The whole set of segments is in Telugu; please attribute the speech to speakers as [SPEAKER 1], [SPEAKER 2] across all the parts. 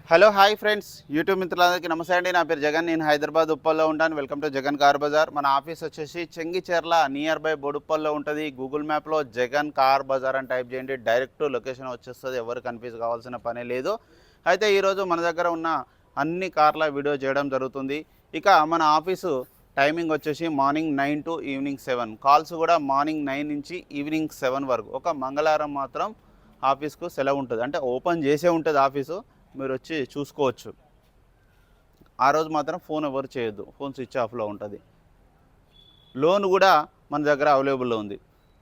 [SPEAKER 1] హలో హాయ్ ఫ్రెండ్స్, యూట్యూబ్ మిత్రులందరికీ నమస్తే అండి. నా పేరు జగన్. నేను హైదరాబాద్ ఉప్పల్లో ఉంటాను. Welcome to Jagan car Bazar. మన ఆఫీస్ వచ్చేసి చెంగిచెర్ల నియర్ బై బోడుప్పల్లో ఉంటుంది. గూగుల్ మ్యాప్లో జగన్ కార్ బజార్ అని టైప్ చేయండి, డైరెక్ట్ లొకేషన్ వచ్చేస్తుంది. ఎవరు కన్ఫ్యూజ్ కావాల్సిన పని లేదు. అయితే ఈరోజు మన దగ్గర ఉన్న అన్ని కార్ల వీడియో చేయడం జరుగుతుంది. ఇక మన ఆఫీసు టైమింగ్ వచ్చేసి మార్నింగ్ 9 టు ఈవినింగ్ 7. కాల్స్ కూడా మార్నింగ్ 9 నుంచి ఈవినింగ్ 7 వరకు. ఒక మంగళవారం మాత్రం ఆఫీస్కు సెలవు ఉంటుంది, అంటే ఓపెన్ చేసే ఉంటుంది ఆఫీసు. మీరు వచ్చి చూసుకోవచ్చు. ఆ రోజు మాత్రం ఫోన్ ఎవరు చేయొద్దు, ఫోన్ స్విచ్ ఆఫ్లో ఉంటుంది. లోన్ కూడా మన దగ్గర అవైలబుల్లో ఉంది.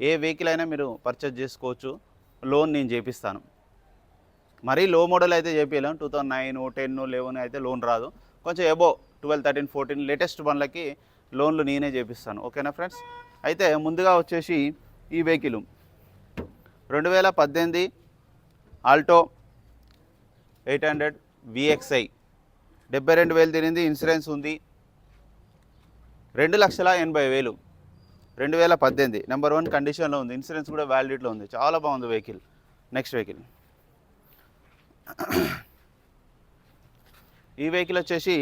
[SPEAKER 1] ఏ వెహికల్ అయినా మీరు పర్చేజ్ చేసుకోవచ్చు. లోన్ నేను చేపిస్తాను. మరీ లో మోడల్ అయితే చేపించలేము. 2009, 10, 11 అయితే లోన్ రాదు. కొంచెం ఎబో 12, 13, 14 లేటెస్ట్ బండ్లకి లోన్లు నేనే చేపిస్తాను. ఓకేనా ఫ్రెండ్స్? అయితే ముందుగా వచ్చేసి ఈ వెహికల్ 2018 ఆల్టో 800 VXI 72,000 తిరిగింది. ఇన్సూరెన్స్ ఉంది. 2,80,000. 2018 నెంబర్ 1 కండిషన్లో ఉంది. ఇన్సూరెన్స్ కూడా వ్యాలిడిటీలో ఉంది. చాలా బాగుంది వెహికల్. నెక్స్ట్ వెహికల్, ఈ వెహికల్ వచ్చేసి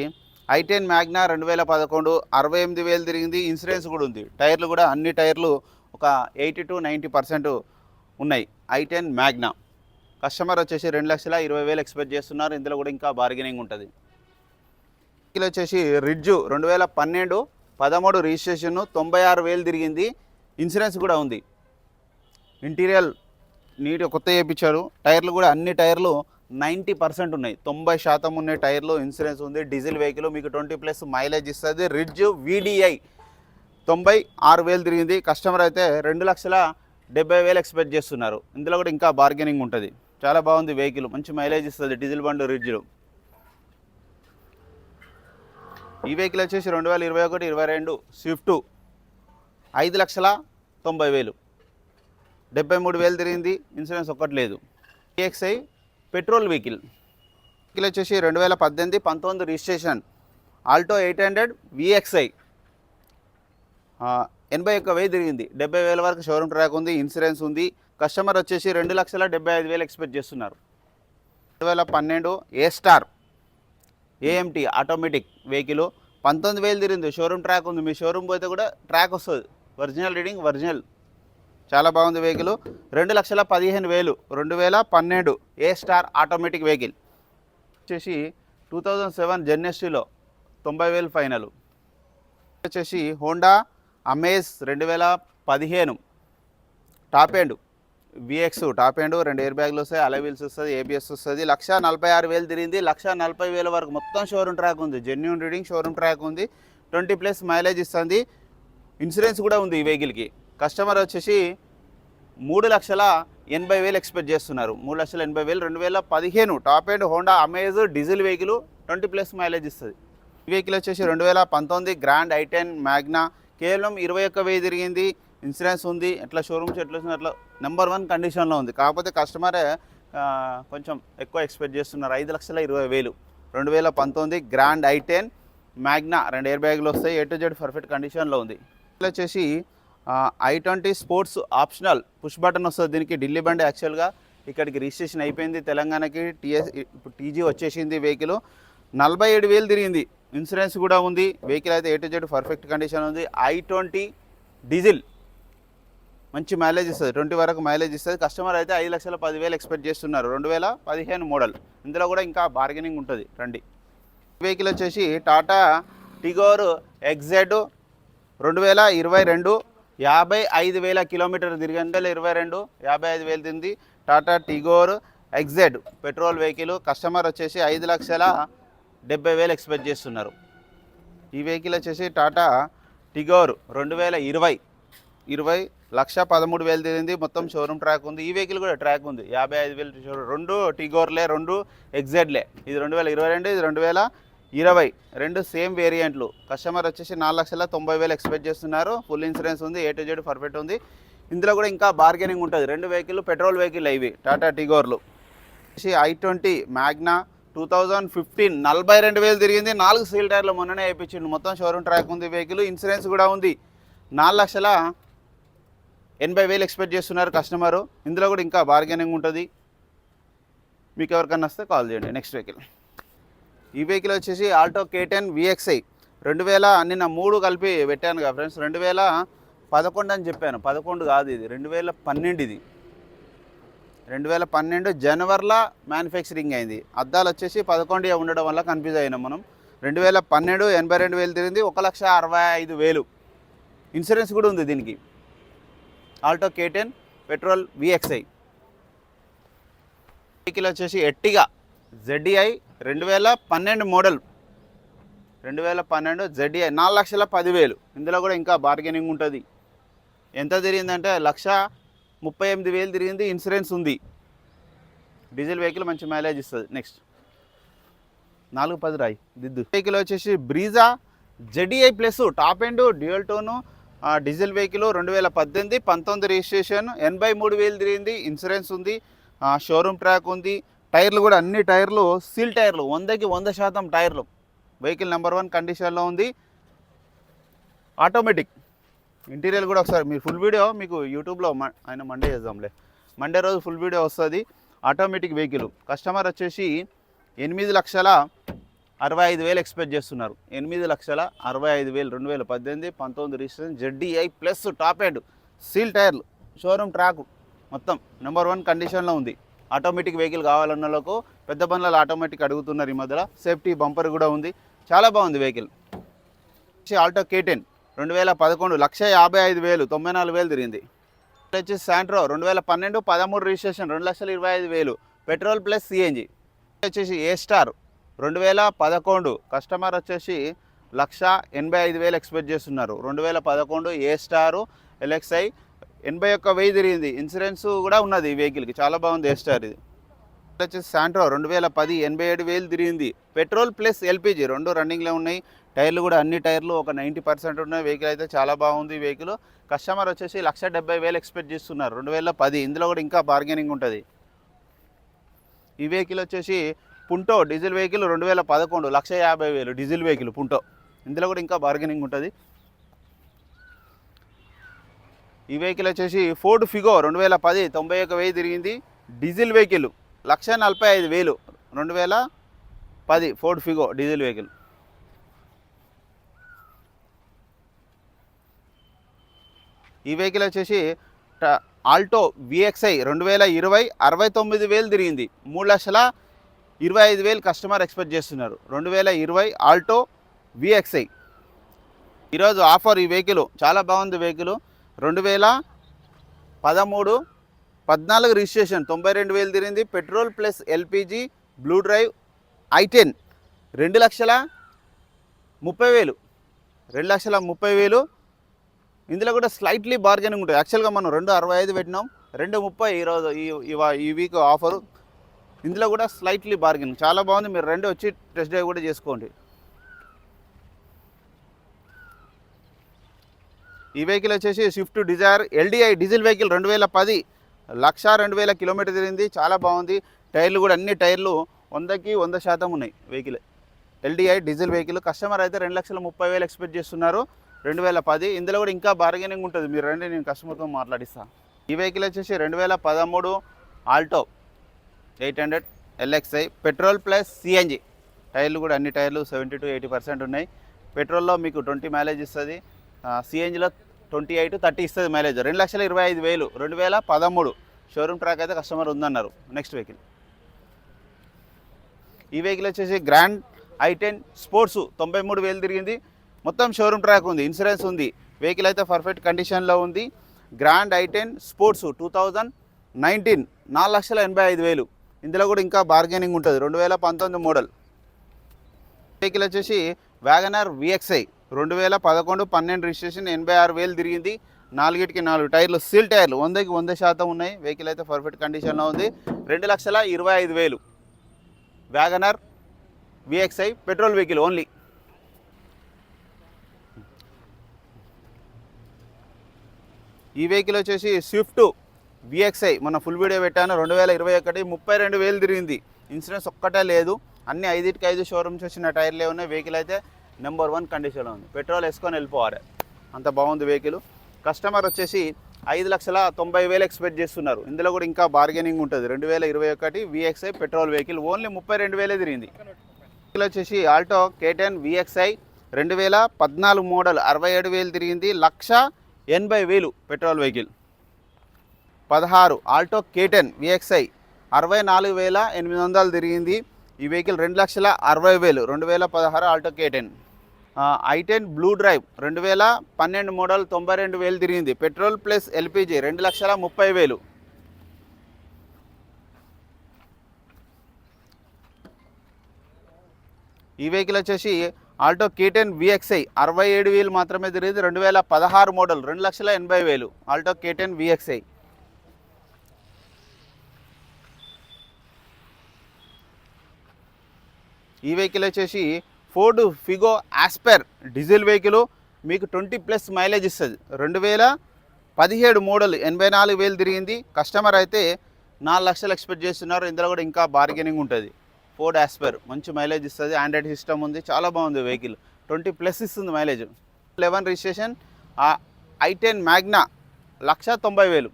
[SPEAKER 1] i10 మ్యాగ్నా 2011 68,000 తిరిగింది. ఇన్సూరెన్స్ కూడా ఉంది. టైర్లు కూడా అన్ని టైర్లు ఒక 80 to 90% ఉన్నాయి. i10 Magna. కస్టమర్ వచ్చేసి 2,20,000 ఎక్స్పెక్ట్ చేస్తున్నారు. ఇందులో కూడా ఇంకా బార్గెనింగ్ ఉంటుంది. వెహికల్ వచ్చేసి రిడ్జు 2012 13 రిజిస్ట్రేషన్ 96,000 తిరిగింది. ఇన్సూరెన్స్ కూడా ఉంది. ఇంటీరియర్ నీట్గా కొత్త చేయించారు. టైర్లు కూడా అన్ని టైర్లు 90% ఉన్నాయి. 90% ఉన్నాయి టైర్లు. ఇన్సూరెన్స్ ఉంది. డీజిల్ వెహికల్, మీకు 20+ మైలేజ్ ఇస్తుంది. రిడ్జు VDI 96,000 తిరిగింది. కస్టమర్ అయితే 2,70,000 ఎక్స్పెక్ట్ చేస్తున్నారు. ఇందులో కూడా ఇంకా బార్గెనింగ్ ఉంటుంది. చాలా బాగుంది వెహికల్. మంచి మైలేజ్ ఇస్తుంది డీజిల్ బండి రిడ్జ్లో. ఈ వెహికల్ వచ్చేసి 2021 22 స్విఫ్ట్ 5,90,000 73,000 తిరిగింది. ఇన్సూరెన్స్ ఒక్కటి లేదు. VXI petrol vehicle. వెహికల్ వచ్చేసి 2018 19 రిజిస్ట్రేషన్ ఆల్టో 800 VXI 81,000 తిరిగింది. 70,000 వరకు షోరూమ్ ట్రాక్ ఉంది. ఇన్సూరెన్స్ ఉంది. కస్టమర్ వచ్చేసి 2,75,000 ఎక్స్పెక్ట్ చేస్తున్నారు. 2012 ఏ స్టార్ AMT ఆటోమేటిక్ వెహికల్ 19,000 తిరిగింది. షోరూమ్ ట్రాక్ ఉంది. మీ షోరూమ్ పోతే కూడా ట్రాక్ వస్తుంది. Original reading original. చాలా బాగుంది వెహికల్. 2,15,000 2012 ఏ స్టార్ ఆటోమేటిక్ వెహికల్. వచ్చేసి 2007 జెన్ఎస్టీలో 90,000 ఫైనల్. వచ్చేసి Honda amaze 2015 top end VX top end. 2 air బ్యాగ్లు వస్తాయి, అలై వీల్స్ వస్తుంది, ABS వస్తుంది. 1,46,000 తిరిగింది. 1,40,000 వరకు మొత్తం షోరూమ్ ట్రాక్ ఉంది. జెన్యూన్ రీడింగ్ షోరూమ్ ట్రాక్ ఉంది. 20+ మైలేజ్ ఇస్తుంది. ఇన్సూరెన్స్ కూడా ఉంది ఈ వెహికల్కి. కస్టమర్ వచ్చేసి 3,80,000 ఎక్స్పెక్ట్ చేస్తున్నారు. 3,80,000 2015 top end Honda amaze diesel vehicle 20+ mileage ఇస్తుంది. ఈ వెహికల్ వచ్చేసి 2019 గ్రాండ్ i10 మ్యాగ్నా కేవలం 21,000 తిరిగింది. ఇన్సూరెన్స్ ఉంది. ఎట్లా షోరూమ్స్ ఎట్లా అట్లా నెంబర్ 1 కండిషన్లో ఉంది. కాకపోతే కస్టమరే కొంచెం ఎక్కువ ఎక్స్పెక్ట్ చేస్తున్నారు. 5,20,000 2019 గ్రాండ్ i10 మ్యాగ్నా 2 ఎయిర్ బ్యాగ్లు వస్తాయి. A to Z పర్ఫెక్ట్ కండిషన్లో ఉంది. వచ్చేసి i20 sports optional push button వస్తుంది. దీనికి ఢిల్లీ బండి. యాక్చువల్గా ఇక్కడికి రిజిస్ట్రేషన్ అయిపోయింది. తెలంగాణకి ఇప్పుడు TG వచ్చేసింది. వెహికల్ 47,000 తిరిగింది. ఇన్సూరెన్స్ కూడా ఉంది. వెహికల్ అయితే A to Z perfect condition ఉంది. i20 డీజిల్ మంచి మైలేజ్ ఇస్తుంది. 20 వరకు మైలేజ్ ఇస్తుంది. కస్టమర్ అయితే 5,10,000 ఎక్స్పెక్ట్ చేస్తున్నారు. 2015 మోడల్. ఇందులో కూడా ఇంకా బార్గెనింగ్ ఉంటుంది. రండి. వెహికల్ వచ్చేసి టాటా టిగోర్ XZ 2022 55,000 కిలోమీటర్ తిరిగింది. 2022 55,000 తింది. Tata Tigor XZ petrol vehicle. Customer వచ్చేసి 5,70,000 ఎక్స్పెక్ట్ చేస్తున్నారు. ఈ వెహికల్ వచ్చేసి టాటా టిగోర్ 2020 1,13,000 తిరిగింది. మొత్తం షోరూమ్ ట్రాక్ ఉంది. ఈ వెహికల్ కూడా ట్రాక్ ఉంది. 55,000 షోరూమ్. 2 టిగోర్లే, 2 XZలే. ఇది 2022, ఇది 2020. 2 సేమ్ వేరియంట్లు. కస్టమర్ వచ్చేసి 4,90,000 ఎక్స్పెక్ట్ చేస్తున్నారు. ఫుల్ ఇన్సూరెన్స్ ఉంది. A to Z పర్ఫెక్ట్ ఉంది. ఇందులో కూడా ఇంకా బార్గెనింగ్ ఉంటుంది. 2 వెహికల్ పెట్రోల్ వెహికల్ ఇవి టాటా టిగోర్లు. i20 మ్యాగ్నా 2015 42,000 తిరిగింది. 4 సీల్ టైర్లు మొన్ననే వేయించిండు. మొత్తం షోరూమ్ ట్రాక్ ఉంది. వెహికల్ ఇన్సూరెన్స్ కూడా ఉంది. 4,80,000 ఎక్స్పెక్ట్ చేస్తున్నారు కస్టమరు. ఇందులో కూడా ఇంకా బార్గెనింగ్ ఉంటుంది. మీకు ఎవరికన్నా వస్తే కాల్ చేయండి. నెక్స్ట్ వెహికల్ ఈ వెహికల్ వచ్చేసి ఆల్టో K10 VXI 2000 నిన్న 3 కలిపి పెట్టాను కదా ఫ్రెండ్స్, 2011 అని చెప్పాను, 11 కాదు ఇది 2012. ఇది 2012 జనవరిలో మ్యానుఫ్యాక్చరింగ్ అయింది. అద్దాలు వచ్చేసి 11 ఉండడం వల్ల కన్ఫ్యూజ్ అయినాం మనం. 2012 82,000 తిరిగింది, 1,65,000. ఇన్సూరెన్స్ కూడా ఉంది దీనికి. Alto K10 petrol VXI. Vehicle వచ్చేసి ఎట్టిగా ZDI 2012 మోడల్, 2012 ZDI 4,10,000. ఇందులో కూడా ఇంకా బార్గెనింగ్ ఉంటుంది. ఎంత తిరిగిందంటే 1,38,000 తిరిగింది. ఇన్సూరెన్స్ ఉంది. డీజిల్ వెహికల్ మంచి మైలేజ్ ఇస్తుంది. నెక్స్ట్ 410 రాయి దిద్దు. వెహికల్ వచ్చేసి Brezza ZDI plus top end dual tone diesel vehicle 2018 19 registration, 83,000 తిరిగింది. ఇన్సూరెన్స్ ఉంది. షోరూమ్ ట్రాక్ ఉంది. టైర్లు కూడా అన్ని టైర్లు సీల్ టైర్లు, 100కి 100% టైర్లు. వెహికల్ నెంబర్ 1 కండిషన్లో ఉంది. ఆటోమేటిక్. ఇంటీరియర్ కూడా ఒకసారి మీరు ఫుల్ వీడియో మీకు యూట్యూబ్లో ఆయన మండే చేద్దాంలే, మండే రోజు ఫుల్ వీడియో వస్తుంది. Automatic vehicle. కస్టమర్ వచ్చేసి 8,65,000 ఎక్స్పెక్ట్ చేస్తున్నారు. 8,65,000 2018 19 registration ZDI plus top end seal టైర్లు, షోరూమ్ ట్రాక్ మొత్తం నెంబర్ 1 కండిషన్లో ఉంది. ఆటోమేటిక్ వెహికల్ కావాలన్న వాళ్ళకు పెద్ద బండ్లలో ఆటోమేటిక్ అడుగుతున్నారు ఈ మధ్యలో. సేఫ్టీ బంపర్ కూడా ఉంది. చాలా బాగుంది వెహికల్. ఆల్టో K10 2011 1,55,000 94,000 తిరిగింది. వచ్చేసి Santro 2012 13 registration 2,25,000 petrol plus CNG. వచ్చేసి ఏ స్టార్ 2011 కస్టమర్ వచ్చేసి 1,85,000 ఎక్స్పెక్ట్ చేస్తున్నారు. 2011 ఏ స్టార్ LXI 81,000 తిరిగింది. ఇన్సూరెన్స్ కూడా ఉన్నది ఈ వెహికల్కి. చాలా బాగుంది ఏ స్టార్. ఇది వచ్చేసి శాంట్రో 2010 87,000 తిరిగింది. పెట్రోల్ ప్లస్ LPG 2 రన్నింగ్లో ఉన్నాయి. టైర్లు కూడా అన్ని టైర్లు ఒక 90% ఉన్నాయి. వెహికల్ అయితే చాలా బాగుంది ఈ వెహికల్. కస్టమర్ వచ్చేసి 1,70,000 ఎక్స్పెక్ట్ చేస్తున్నారు. 2010. ఇందులో కూడా ఇంకా బార్గెనింగ్ ఉంటుంది. ఈ వెహికల్ వచ్చేసి పుంటో డీజిల్ వెహికల్ 2011 1,50,000 డీజిల్ వెహికల్ పుంటో. ఇందులో కూడా ఇంకా బార్గెనింగ్ ఉంటుంది. ఈ వెహికల్ వచ్చేసి ఫోర్డ్ ఫిగో 2010 91,000 తిరిగింది. Diesel vehicle 1,45,000 2010 Ford Figo diesel vehicle. ఈ వెహికల్ వచ్చేసి ఆల్టో VXI 2020 69,000 తిరిగింది. 3,25,000 కస్టమర్ ఎక్స్పెక్ట్ చేస్తున్నారు. 2020 ఆల్టో VXI. ఈరోజు ఆఫర్ ఈ వెహికల్ చాలా బాగుంది. వెహికల్ 2013 14 రిజిస్ట్రేషన్ 92,000 తిరిగింది. Petrol plus LPG blue drive I10 2,30,000 2,30,000. ఇందులో కూడా స్లైట్లీ బార్గెనింగ్ ఉంటుంది. యాక్చువల్గా మనం 2,65 పెట్టినాం, 2,30 ఈరోజు ఈ వీక్ ఆఫరు. ఇందులో కూడా స్లైట్లీ బార్గెనింగ్ చాలా బాగుంది. మీరు 2 వచ్చి టెస్ట్ డ్రైవ్ కూడా చేసుకోండి. ఈ వెహికల్ వచ్చేసి Swift Dzire LDI diesel vehicle 2010 1,02,000 kilometre తిరిగింది. చాలా బాగుంది. టైర్లు కూడా అన్ని టైర్లు 100కి 100% ఉన్నాయి. Vehicle LDI diesel vehicle. Customer అయితే 2,30,000 ఎక్స్పెక్ట్ చేస్తున్నారు. 2010. ఇందులో కూడా ఇంకా బార్గెనింగ్ ఉంటుంది. మీరు రండి, నేను కస్టమర్తో మాట్లాడిస్తాను. ఈ వెహికల్ వచ్చేసి 2013 Alto 800 LXI petrol plus CNG. టైర్లు కూడా అన్ని టైర్లు 70 to 80% ఉన్నాయి. పెట్రోల్లో మీకు 20 మైలేజ్ ఇస్తుంది. CNGలో 28 to 30 ఇస్తుంది మైలేజ్. 2,25,000 2013 షోరూమ్ ట్రాక్ అయితే కస్టమర్ ఉందన్నారు. Next vehicle. ఈ వెహికల్ వచ్చేసి గ్రాండ్ I10 స్పోర్ట్స్ 93,000 తిరిగింది. మొత్తం షోరూమ్ ట్రాక్ ఉంది. ఇన్సూరెన్స్ ఉంది. వెహికల్ అయితే పర్ఫెక్ట్ కండిషన్లో ఉంది. Grand I10 sports 2019 4,85,000. ఇందులో కూడా ఇంకా బార్గెనింగ్ ఉంటుంది. 2019 మోడల్. వెహికల్ వచ్చేసి వ్యాగనర్ VXI 2011 12 రిజిస్ట్రేషన్ 86,000 తిరిగింది. 4కి 4 టైర్లు సీల్ టైర్లు 100కి 100% ఉన్నాయి. వెహికల్ అయితే పర్ఫెక్ట్ కండిషన్లో ఉంది. 2,25,000 WagonR VXI petrol vehicle only. ఈ వెహికల్ వచ్చేసి స్విఫ్ట్ VXI మన ఫుల్ వీడియో పెట్టాను. 2021 32,000 తిరిగింది. ఇన్సూరెన్స్ ఒక్కటే లేదు. అన్ని 5కి 5 షోరూమ్స్ వచ్చిన టైర్లే ఉన్నాయి. వెహికల్ అయితే నెంబర్ 1 కండిషన్లో ఉంది. పెట్రోల్ వేసుకొని వెళ్ళిపోవాలి, అంత బాగుంది వెహికల్. కస్టమర్ వచ్చేసి 5,90,000 ఎక్స్పెక్ట్ చేస్తున్నారు. ఇందులో కూడా ఇంకా బార్గెనింగ్ ఉంటుంది. 2021 VXI పెట్రోల్ వెహికల్ ఓన్లీ 32,000 తిరిగింది. వెహికల్ వచ్చేసి ఆల్టో K10 VXi 2014 మోడల్ 67,000 తిరిగింది, 1,80,000 petrol vehicle. 16 Alto K10 VXi 64,800 తిరిగింది. ఈ vehicle 2,60,000 2016 Alto K10. i10 blue drive 2012 model 92,000 తిరిగింది, పెట్రోల్ ప్లస్ LPG 2,30,000. ఈ వెహికల్ వచ్చేసి ఆల్టో K10 VXi 67,000 మాత్రమే తిరిగింది, 2016 మోడల్ 2,80,000 ఆల్టో K10 VXi. ఈ వెహికల్ వచ్చేసి ఫోర్డ్ ఫిగో ఆస్పెర్ డీజిల్ వెహికల్, మీకు 20+ మైలేజ్ ఇస్తుంది. 2017 మోడల్ 84,000 తిరిగింది. కస్టమర్ అయితే 4 లక్షలు ఎక్స్పెక్ట్ చేస్తున్నారు. ఇందులో కూడా ఇంకా బార్గెనింగ్ ఉంటుంది. ఫోర్డ్ ఆస్పెర్ మంచి మైలేజ్ ఇస్తుంది, ఆండ్రాయిడ్ సిస్టమ్ ఉంది, చాలా బాగుంది వెహికల్, 20+ ఇస్తుంది మైలేజ్. 11 రిజిస్ట్రేషన్. i10 మ్యాగ్నా 1,90,000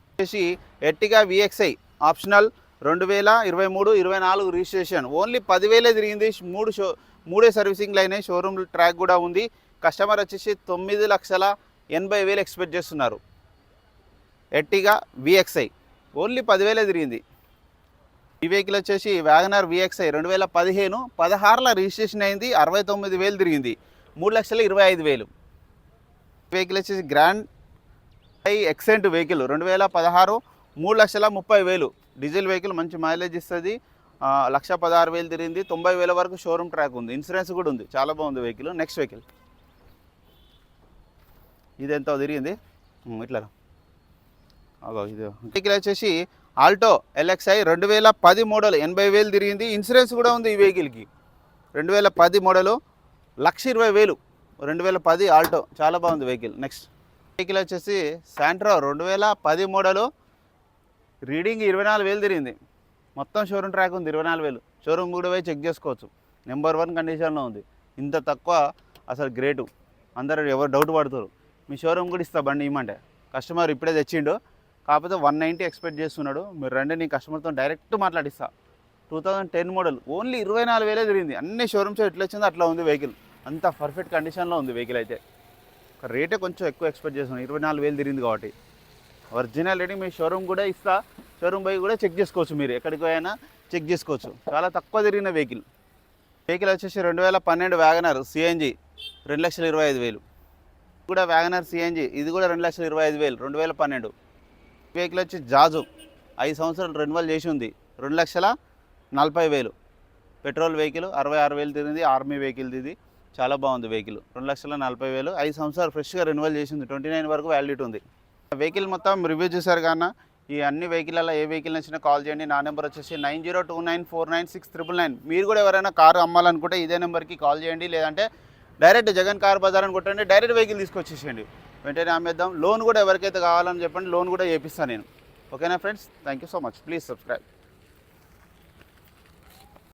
[SPEAKER 1] వచ్చేసి Ertiga VXi optional 2023-24 registration, only 10,000 తిరిగింది. మూడే సర్వీసింగ్లు అయినాయి, షోరూమ్ ట్రాక్ కూడా ఉంది. కస్టమర్ వచ్చేసి 9,80,000 ఎక్స్పెక్ట్ చేస్తున్నారు. ఎర్టిగా VXi ఓన్లీ 10,000 తిరిగింది. ఈ వెహికల్ వచ్చేసి వ్యాగనర్ VXi 2015-16 రిజిస్ట్రేషన్ అయింది, 69,000 తిరిగింది, 3,25,000. వెహికల్ వచ్చేసి గ్రాండ్ ఎక్సెంట్ వెహికల్ 2016 3,30,000 డీజిల్ వెహికల్, మంచి మైలేజ్ ఇస్తుంది, 1,16,000 తిరిగింది, 90,000 వరకు షోరూమ్ ట్రాక్ ఉంది, ఇన్సూరెన్స్ కూడా ఉంది, చాలా బాగుంది వెహికల్. నెక్స్ట్ వెహికల్ ఇది ఎంతో తిరిగింది, ఇట్లా ఇది వెహికల్ వచ్చేసి ఆల్టో LXi 2010 మోడల్ 80,000 తిరిగింది, ఇన్సూరెన్స్ కూడా ఉంది ఈ వెహికల్కి. 2010 మోడలు 1,20,000 2010 ఆల్టో, చాలా బాగుంది వెహికల్. నెక్స్ట్ వెహికల్ వచ్చేసి శాంట్రో 2010 మోడలు, రీడింగ్ 24,000 తిరిగింది, మొత్తం షోరూమ్ ట్రాక్ ఉంది, 24,000. షోరూమ్ కూడా పోయి చెక్ చేసుకోవచ్చు, నెంబర్ 1 కండిషన్లో ఉంది. ఇంత తక్కువ అసలు గ్రేటు, అందరూ ఎవరు డౌట్ పడుతారు. మీ షోరూమ్ కూడా ఇస్తా బండి ఇమ్మంటే, కస్టమర్ ఇప్పుడే తెచ్చిండు, కాకపోతే 190 ఎక్స్పెక్ట్ చేస్తున్నాడు. మీరు రండి, నేను కస్టమర్తో డైరెక్ట్ మాట్లాడిస్తా. 2010 మోడల్ ఓన్లీ 24,000 తిరిగింది. అన్ని షోరూమ్స్ ఎట్లా వచ్చిందో అట్లా ఉంది వెహికల్, అంత పర్ఫెక్ట్ కండిషన్లో ఉంది వెహికల్. అయితే రేటే కొంచెం ఎక్కువ ఎక్స్పెక్ట్ చేస్తున్నాను, 24,000 తిరిగింది కాబట్టి. ఒరిజినల్ రేటింగ్ మీ షోరూమ్ కూడా ఇస్తా, షోరూమ్ పోయి కూడా చెక్ చేసుకోవచ్చు, మీరు ఎక్కడికి పోయినా చెక్ చేసుకోవచ్చు. చాలా తక్కువ తిరిగిన వెహికల్. వెహికల్ వచ్చేసి 2012 వ్యాగనర్ CNG 2,25,000 కూడా వ్యాగనర్ CNG, ఇది కూడా 2,25,000 2012. వెహికల్ వచ్చి జాజు 5 సంవత్సరాలు రెన్యువల్ చేసి ఉంది, 2,40,000 పెట్రోల్ వెహికల్, 66,000 తిరిగింది, ఆర్మీ వెహికల్ ఇది, చాలా బాగుంది వెహికల్. 2,40,000 5 సంవత్సరాలు ఫ్రెష్గా రెన్యువల్ చేసింది, 29 వరకు వ్యాలిడిటీ ఉంది. వెహికల్ మొత్తం రివ్యూ చూసారు కానీ ఈ అన్ని వెహికల్లో ఏ వెహికల్ నచ్చినా కాల్ చేయండి. నా నెంబర్ వచ్చేసి 9029496999. మీరు కూడా ఎవరైనా కారు అమ్మాలనుకుంటే ఇదే నెంబర్కి కాల్ చేయండి, లేదంటే డైరెక్ట్ జగన్ కార్ బజార్ అని కొట్టండి, డైరెక్ట్ వెహికల్ తీసుకొచ్చేసేయండి, వెంటనే అమ్మేద్దాం. లోన్ కూడా ఎవరికైతే కావాలని చెప్పండి, లోన్ కూడా చేపిస్తాను నేను. ఓకేనా friends, thank you so much, please subscribe.